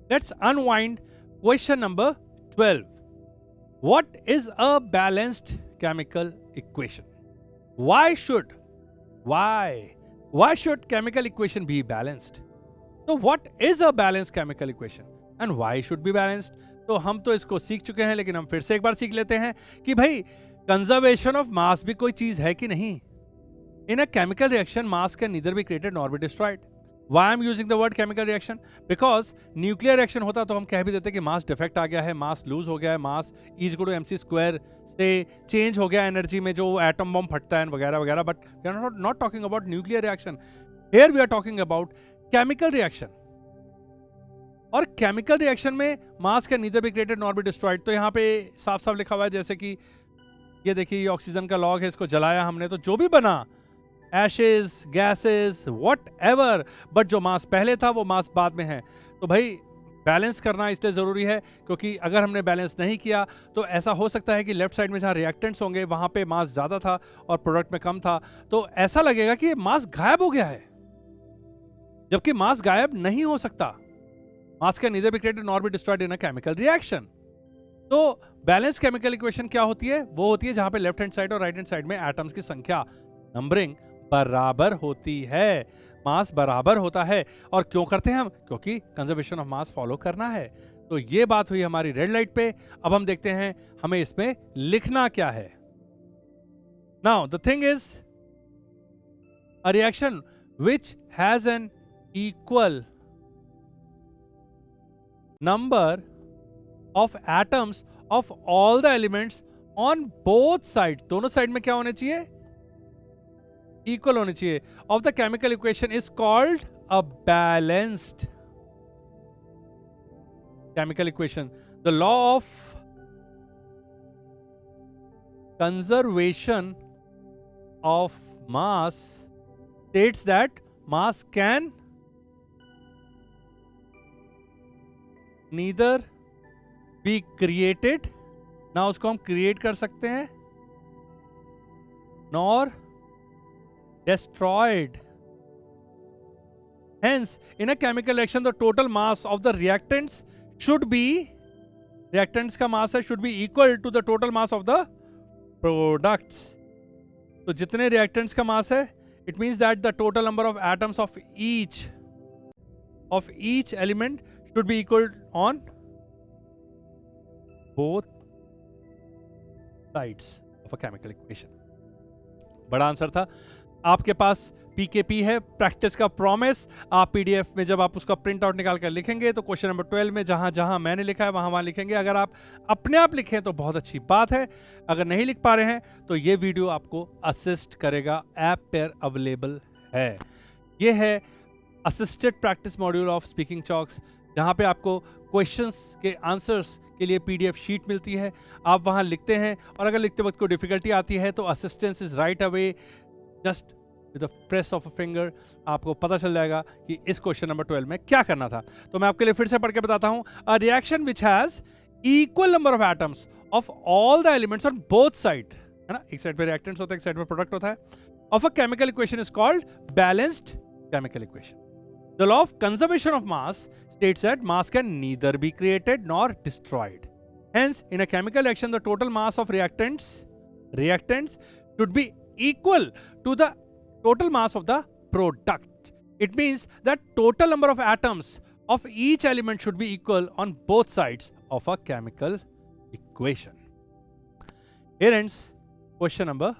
Let's unwind question number 12. What is a balanced chemical equation? Why should chemical equation be balanced? So what is a balanced chemical equation and why should be balanced? तो हम तो इसको सीख चुके हैं, लेकिन हम फिर से एक बार सीख लेते हैं कि भाई कंजर्वेशन ऑफ मास भी कोई चीज है कि नहीं. In a chemical reaction, mass can neither be created nor be destroyed. Why I'm using the word chemical reaction? Because nuclear reaction होता तो हम कह भी देते कि mass defect आ गया है, mass lose हो गया है, mass E = mc square से change हो गया energy में जो atom bomb फटता है वगैरह वगैरह. But we are not talking about nuclear reaction. Here we are talking about chemical reaction. और chemical reaction में mass can neither be created nor be destroyed. तो यहाँ पे साफ साफ लिखा हुआ है, जैसे कि ये देखिए, ये ऑक्सीजन का लॉग है, इसको जलाया हमने तो जो भी बना, एशेज, गैसेस, व्हाटएवर, बट जो मास पहले था वो मास बाद में है. तो भाई बैलेंस करना इसलिए ज़रूरी है क्योंकि अगर हमने बैलेंस नहीं किया तो ऐसा हो सकता है कि लेफ्ट साइड में जहाँ रिएक्टेंट्स होंगे वहाँ पे मास ज़्यादा था और प्रोडक्ट में कम था, तो ऐसा लगेगा कि मास गायब हो गया है, जबकि मास गायब नहीं हो सकता. मास can neither be created nor be destroyed in a chemical reaction. तो बैलेंस केमिकल इक्वेशन क्या होती है? वो होती है जहाँ पे लेफ्ट हैंड साइड और राइट हैंड साइड में एटम्स की संख्या, नंबरिंग बराबर होती है, मास बराबर होता है. और क्यों करते हैं हम? क्योंकि कंजर्वेशन ऑफ मास फॉलो करना है. तो ये बात हुई हमारी रेड लाइट पे. अब हम देखते हैं हमें इसमें लिखना क्या है. Now the thing is, a reaction which has an equal number of atoms of all the elements on both side, दोनों साइड में क्या होने चाहिए? इक्वल होने चाहिए. Of the chemical equation is called a balanced chemical equation. The law of conservation of mass states that mass can neither be created, ना उसको हम क्रिएट कर सकते हैं, nor destroyed. Hence, in a chemical reaction, the total mass of the reactants should be, reactants का mass है should be equal to the total mass of the products. तो जितने reactants का mass है, it means that the total number of atoms of each element should be equal on both sides of a chemical equation. बड़ा answer था. आपके पास पीकेपी है, practice का promise. आप पीडीएफ में जब आप उसका प्रिंट आउट निकाल कर लिखेंगे तो क्वेश्चन नंबर 12 में जहां जहां मैंने लिखा है वहां वहां लिखेंगे. अगर आप अपने आप लिखें तो बहुत अच्छी बात है. अगर नहीं लिख पा रहे हैं तो ये वीडियो आपको असिस्ट करेगा, ऐप पर अवेलेबल है. ये है assisted practice module of speaking chalks, जहां पे आपको क्वेश्चंस के आंसर्स के लिए पीडीएफ शीट मिलती है. आप वहां लिखते हैं और अगर लिखते वक्त कोई डिफिकल्टी आती है तो assistance is right away, just with the press of a finger आपको पता चल जाएगा कि इस क्वेश्चन नंबर 12 में क्या करना था. तो मैं आपके लिए फिर से पढ़ के बताता हूं. A reaction which has equal number of atoms of all the elements on both side, है ना, एक साइड पे रिएक्टेंट्स होता है, एक साइड पे प्रोडक्ट होता है, of a chemical equation is called balanced chemical equation. The law of conservation of mass states that mass can neither be created nor destroyed. Hence, in a chemical reaction, the total mass of reactants should be equal to the total mass of the product. It means that total number of atoms of each element should be equal on both sides of a chemical equation. Here ends question number